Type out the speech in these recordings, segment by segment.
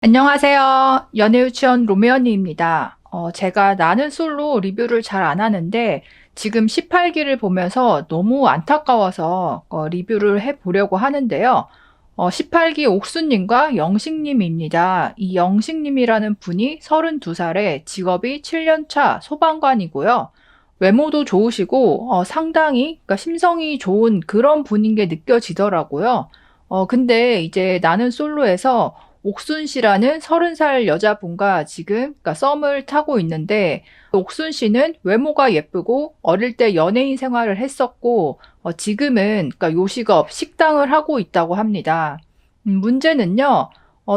안녕하세요. 연애유치원 로미언니입니다. 제가 나는 솔로 리뷰를 잘 안 하는데 지금 18기를 보면서 너무 안타까워서 리뷰를 해보려고 하는데요. 18기 옥수님과 영식님입니다. 이 영식님이라는 분이 32살에 직업이 7년차 소방관이고요. 외모도 좋으시고 상당히 그러니까 심성이 좋은 그런 분인 게 느껴지더라고요. 근데 이제 나는 솔로에서 옥순 씨라는 30살 여자분과 지금 그러니까 썸을 타고 있는데 옥순 씨는 외모가 예쁘고 어릴 때 연예인 생활을 했었고 지금은 그러니까 요식업 식당을 하고 있다고 합니다. 문제는요.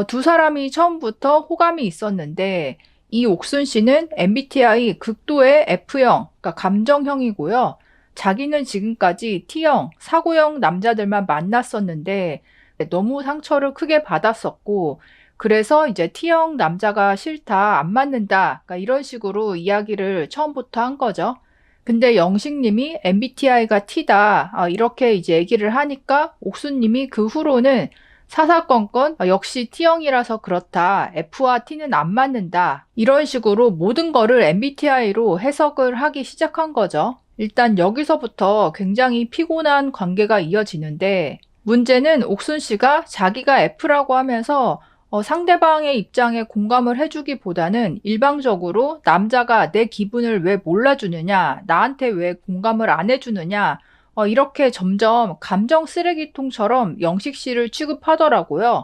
두 사람이 처음부터 호감이 있었는데 이 옥순 씨는 MBTI 극도의 F형, 그러니까 감정형이고요. 자기는 지금까지 T형, 사고형 남자들만 만났었는데 너무 상처를 크게 받았었고, 그래서 이제 T형 남자가 싫다, 안 맞는다, 그러니까 이런 식으로 이야기를 처음부터 한 거죠. 근데 영식님이 MBTI가 T다, 이렇게 이제 얘기를 하니까 옥수님이 그 후로는 사사건건 역시 T형이라서 그렇다, F와 T는 안 맞는다, 이런 식으로 모든 거를 MBTI로 해석을 하기 시작한 거죠. 일단 여기서부터 굉장히 피곤한 관계가 이어지는데, 문제는 옥순 씨가 자기가 F라고 하면서 상대방의 입장에 공감을 해주기보다는 일방적으로 남자가 내 기분을 왜 몰라주느냐, 나한테 왜 공감을 안 해주느냐, 이렇게 점점 감정 쓰레기통처럼 영식 씨를 취급하더라고요.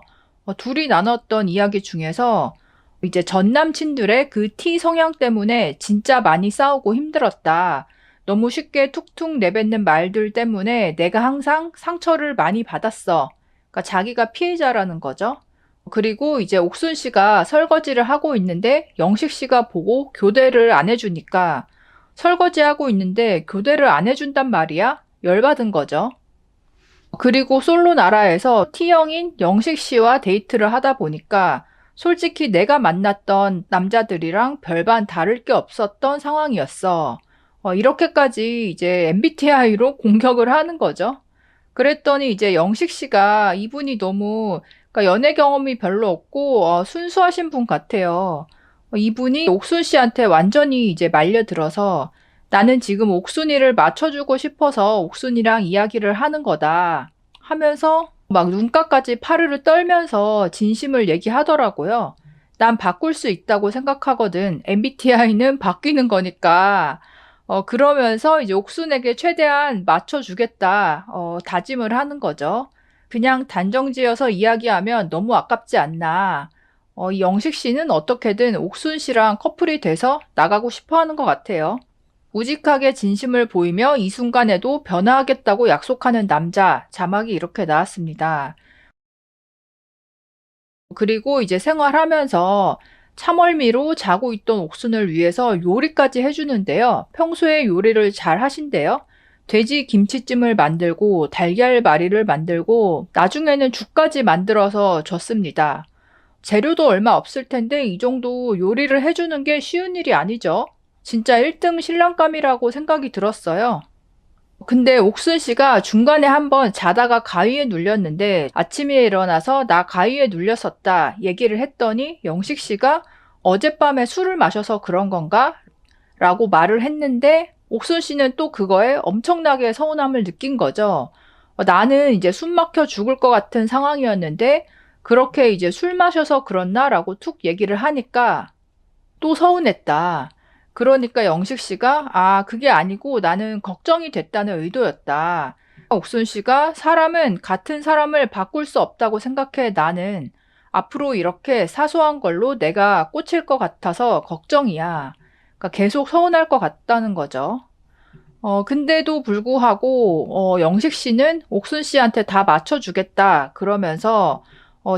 둘이 나눴던 이야기 중에서 이제 전 남친들의 그 T 성향 때문에 진짜 많이 싸우고 힘들었다. 너무 쉽게 툭툭 내뱉는 말들 때문에 내가 항상 상처를 많이 받았어. 그러니까 자기가 피해자라는 거죠. 그리고 이제 옥순 씨가 설거지를 하고 있는데 영식 씨가 보고 교대를 안 해주니까 설거지하고 있는데 교대를 안 해준단 말이야? 열받은 거죠. 그리고 솔로 나라에서 T형인 영식 씨와 데이트를 하다 보니까 솔직히 내가 만났던 남자들이랑 별반 다를 게 없었던 상황이었어. 이렇게까지 이제 MBTI로 공격을 하는 거죠. 그랬더니 이제 영식 씨가 이분이 너무 그러니까 연애 경험이 별로 없고 순수하신 분 같아요. 이분이 옥순 씨한테 완전히 이제 말려들어서 나는 지금 옥순이를 맞춰주고 싶어서 옥순이랑 이야기를 하는 거다 하면서 막 눈가까지 파르르 떨면서 진심을 얘기하더라고요. 난 바꿀 수 있다고 생각하거든. MBTI는 바뀌는 거니까. 그러면서 이제 옥순에게 최대한 맞춰주겠다, 다짐을 하는 거죠. 그냥 단정지어서 이야기하면 너무 아깝지 않나. 이 영식 씨는 어떻게든 옥순 씨랑 커플이 돼서 나가고 싶어 하는 것 같아요. 우직하게 진심을 보이며 이 순간에도 변화하겠다고 약속하는 남자, 자막이 이렇게 나왔습니다. 그리고 이제 생활하면서 참얼미로 자고 있던 옥순을 위해서 요리까지 해주는데요. 평소에 요리를 잘 하신대요. 돼지 김치찜을 만들고 달걀말이를 만들고 나중에는 죽까지 만들어서 줬습니다. 재료도 얼마 없을 텐데 이 정도 요리를 해주는 게 쉬운 일이 아니죠. 진짜 1등 신랑감이라고 생각이 들었어요. 근데 옥순 씨가 중간에 한번 자다가 가위에 눌렸는데 아침에 일어나서 나 가위에 눌렸었다 얘기를 했더니 영식 씨가 어젯밤에 술을 마셔서 그런 건가? 라고 말을 했는데 옥순 씨는 또 그거에 엄청나게 서운함을 느낀 거죠. 나는 이제 숨 막혀 죽을 것 같은 상황이었는데 그렇게 이제 술 마셔서 그렇나? 라고 툭 얘기를 하니까 또 서운했다. 그러니까 영식 씨가 그게 아니고 나는 걱정이 됐다는 의도였다. 옥순 씨가 사람은 같은 사람을 바꿀 수 없다고 생각해 나는 앞으로 이렇게 사소한 걸로 내가 꽂힐 것 같아서 걱정이야. 그러니까 계속 서운할 것 같다는 거죠. 근데도 불구하고 영식 씨는 옥순 씨한테 다 맞춰주겠다 그러면서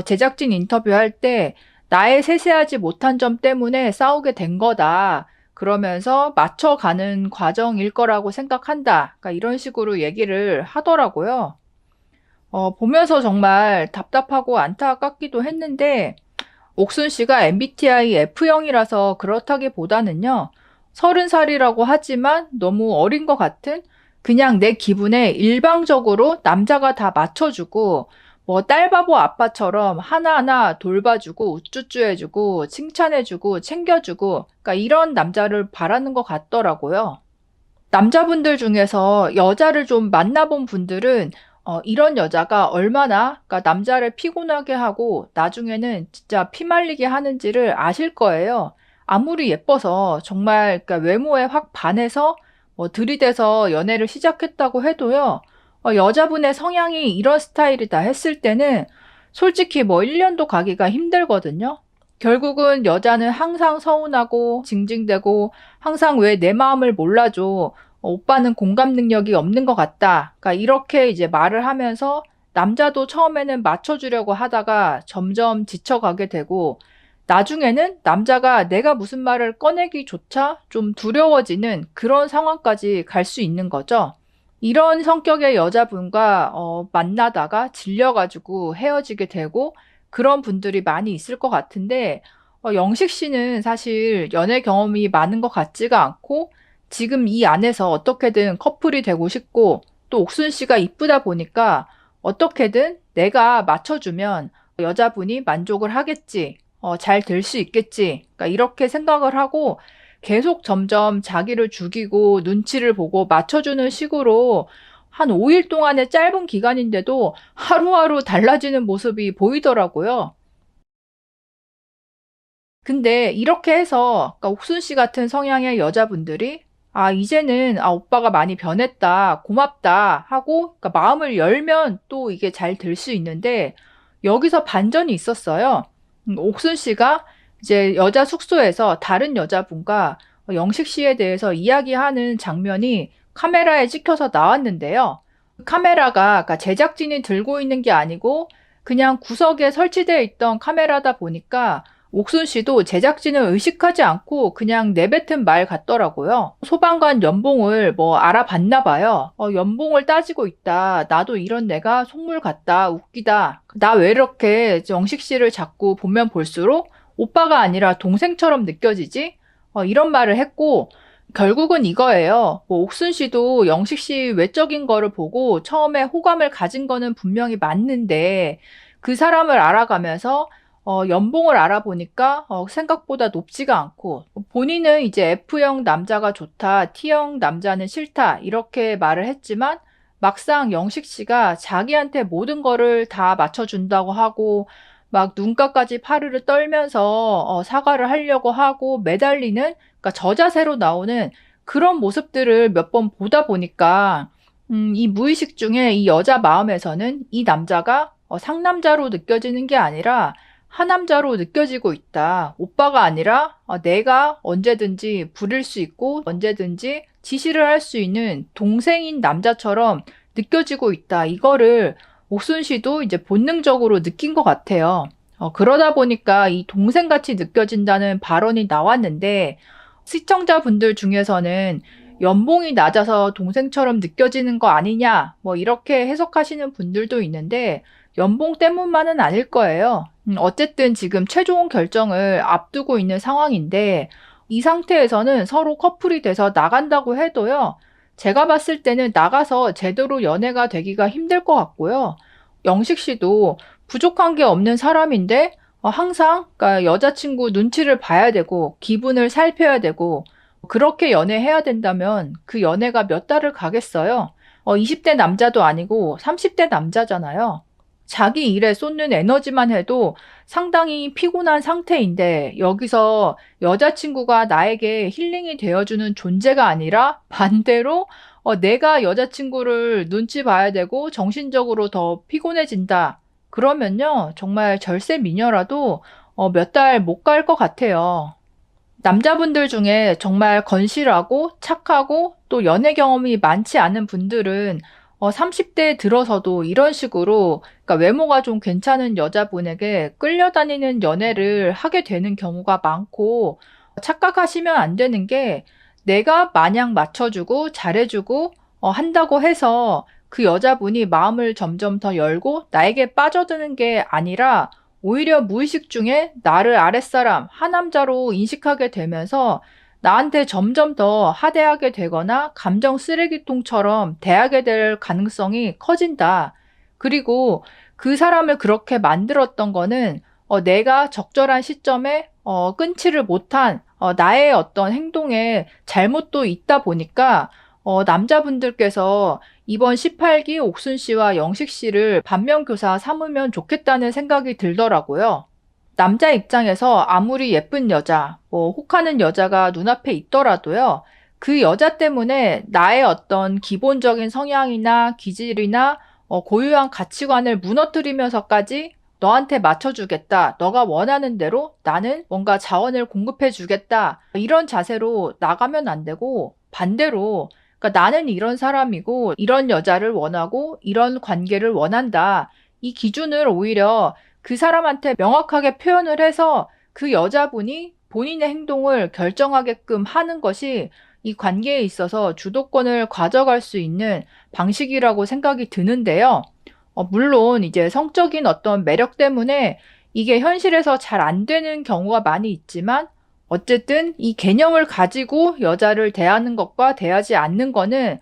제작진 인터뷰할 때 나의 세세하지 못한 점 때문에 싸우게 된 거다. 그러면서 맞춰가는 과정일 거라고 생각한다. 그러니까 이런 식으로 얘기를 하더라고요. 보면서 정말 답답하고 안타깝기도 했는데 옥순 씨가 MBTI F형이라서 그렇다기보다는요. 30살이라고 하지만 너무 어린 것 같은 그냥 내 기분에 일방적으로 남자가 다 맞춰주고 뭐 딸바보 아빠처럼 하나하나 돌봐주고 우쭈쭈 해주고 칭찬해주고 챙겨주고 그러니까 이런 남자를 바라는 것 같더라고요. 남자분들 중에서 여자를 좀 만나본 분들은 이런 여자가 얼마나 그러니까 남자를 피곤하게 하고 나중에는 진짜 피말리게 하는지를 아실 거예요. 아무리 예뻐서 정말 그러니까 외모에 확 반해서 뭐 들이대서 연애를 시작했다고 해도요. 여자분의 성향이 이런 스타일이다 했을 때는 솔직히 뭐 1년도 가기가 힘들거든요. 결국은 여자는 항상 서운하고 징징대고 항상 왜 내 마음을 몰라줘. 오빠는 공감 능력이 없는 것 같다. 그러니까 이렇게 이제 말을 하면서 남자도 처음에는 맞춰주려고 하다가 점점 지쳐가게 되고 나중에는 남자가 내가 무슨 말을 꺼내기조차 좀 두려워지는 그런 상황까지 갈 수 있는 거죠. 이런 성격의 여자분과 만나다가 질려가지고 헤어지게 되고 그런 분들이 많이 있을 것 같은데 영식 씨는 사실 연애 경험이 많은 것 같지가 않고 지금 이 안에서 어떻게든 커플이 되고 싶고 또 옥순 씨가 이쁘다 보니까 어떻게든 내가 맞춰주면 여자분이 만족을 하겠지. 잘 될 수 있겠지. 그러니까 이렇게 생각을 하고 계속 점점 자기를 죽이고 눈치를 보고 맞춰주는 식으로 한 5일 동안의 짧은 기간인데도 하루하루 달라지는 모습이 보이더라고요. 근데 이렇게 해서 그러니까 옥순 씨 같은 성향의 여자분들이 이제는 오빠가 많이 변했다, 고맙다 하고 그러니까 마음을 열면 또 이게 잘 될 수 있는데 여기서 반전이 있었어요. 옥순 씨가 이제 여자 숙소에서 다른 여자분과 영식 씨에 대해서 이야기하는 장면이 카메라에 찍혀서 나왔는데요. 카메라가 그러니까 제작진이 들고 있는 게 아니고 그냥 구석에 설치되어 있던 카메라다 보니까 옥순 씨도 제작진을 의식하지 않고 그냥 내뱉은 말 같더라고요. 소방관 연봉을 뭐 알아봤나 봐요. 연봉을 따지고 있다. 나도 이런 내가 속물 같다. 웃기다. 나 왜 이렇게 영식 씨를 자꾸 보면 볼수록 오빠가 아니라 동생처럼 느껴지지? 이런 말을 했고 결국은 이거예요. 뭐 옥순 씨도 영식 씨 외적인 거를 보고 처음에 호감을 가진 거는 분명히 맞는데 그 사람을 알아가면서 연봉을 알아보니까 생각보다 높지가 않고 본인은 이제 F형 남자가 좋다, T형 남자는 싫다 이렇게 말을 했지만 막상 영식 씨가 자기한테 모든 거를 다 맞춰준다고 하고 막 눈가까지 파르르 떨면서 사과를 하려고 하고 매달리는 그러니까 저자세로 나오는 그런 모습들을 몇 번 보다 보니까 이 무의식 중에 이 여자 마음에서는 이 남자가 상남자로 느껴지는 게 아니라 하남자로 느껴지고 있다. 오빠가 아니라 내가 언제든지 부릴 수 있고 언제든지 지시를 할 수 있는 동생인 남자처럼 느껴지고 있다. 이거를 옥순 씨도 이제 본능적으로 느낀 것 같아요. 그러다 보니까 이 동생같이 느껴진다는 발언이 나왔는데 시청자분들 중에서는 연봉이 낮아서 동생처럼 느껴지는 거 아니냐, 뭐 이렇게 해석하시는 분들도 있는데 연봉 때문만은 아닐 거예요. 어쨌든 지금 최종 결정을 앞두고 있는 상황인데 이 상태에서는 서로 커플이 돼서 나간다고 해도요. 제가 봤을 때는 나가서 제대로 연애가 되기가 힘들 것 같고요. 영식 씨도 부족한 게 없는 사람인데 항상 그러니까 여자친구 눈치를 봐야 되고 기분을 살펴야 되고 그렇게 연애해야 된다면 그 연애가 몇 달을 가겠어요? 20대 남자도 아니고 30대 남자잖아요. 자기 일에 쏟는 에너지만 해도 상당히 피곤한 상태인데 여기서 여자친구가 나에게 힐링이 되어주는 존재가 아니라 반대로 내가 여자친구를 눈치 봐야 되고 정신적으로 더 피곤해진다. 그러면요, 정말 절세 미녀라도 몇 달 못 갈 것 같아요. 남자분들 중에 정말 건실하고 착하고 또 연애 경험이 많지 않은 분들은 30대 들어서도 이런 식으로 그러니까 외모가 좀 괜찮은 여자분에게 끌려다니는 연애를 하게 되는 경우가 많고 착각하시면 안 되는 게 내가 마냥 맞춰주고 잘해주고 한다고 해서 그 여자분이 마음을 점점 더 열고 나에게 빠져드는 게 아니라 오히려 무의식 중에 나를 아랫사람, 하남자로 인식하게 되면서 나한테 점점 더 하대하게 되거나 감정 쓰레기통처럼 대하게 될 가능성이 커진다. 그리고 그 사람을 그렇게 만들었던 거는 내가 적절한 시점에 끊지를 못한 나의 어떤 행동에 잘못도 있다 보니까 남자분들께서 이번 18기 옥순 씨와 영식 씨를 반면교사 삼으면 좋겠다는 생각이 들더라고요. 남자 입장에서 아무리 예쁜 여자, 혹하는 여자가 눈앞에 있더라도요, 그 여자 때문에 나의 어떤 기본적인 성향이나 기질이나 고유한 가치관을 무너뜨리면서까지 너한테 맞춰주겠다. 너가 원하는 대로 나는 뭔가 자원을 공급해주겠다. 이런 자세로 나가면 안 되고 반대로 그러니까 나는 이런 사람이고 이런 여자를 원하고 이런 관계를 원한다. 이 기준을 오히려 그 사람한테 명확하게 표현을 해서 그 여자분이 본인의 행동을 결정하게끔 하는 것이 이 관계에 있어서 주도권을 가져갈 수 있는 방식이라고 생각이 드는데요. 물론 이제 성적인 어떤 매력 때문에 이게 현실에서 잘 안 되는 경우가 많이 있지만 어쨌든 이 개념을 가지고 여자를 대하는 것과 대하지 않는 거는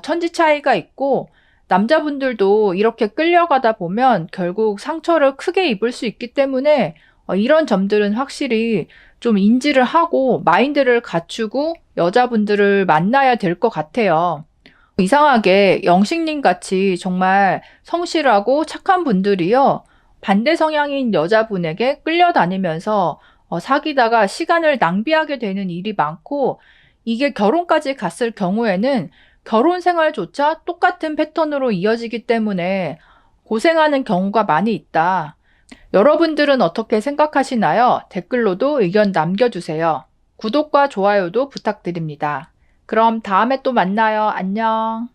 천지 차이가 있고 남자분들도 이렇게 끌려가다 보면 결국 상처를 크게 입을 수 있기 때문에 이런 점들은 확실히 좀 인지를 하고 마인드를 갖추고 여자분들을 만나야 될 것 같아요. 이상하게 영식님 같이 정말 성실하고 착한 분들이요. 반대 성향인 여자분에게 끌려다니면서 사귀다가 시간을 낭비하게 되는 일이 많고 이게 결혼까지 갔을 경우에는 결혼 생활조차 똑같은 패턴으로 이어지기 때문에 고생하는 경우가 많이 있다. 여러분들은 어떻게 생각하시나요? 댓글로도 의견 남겨주세요. 구독과 좋아요도 부탁드립니다. 그럼 다음에 또 만나요. 안녕.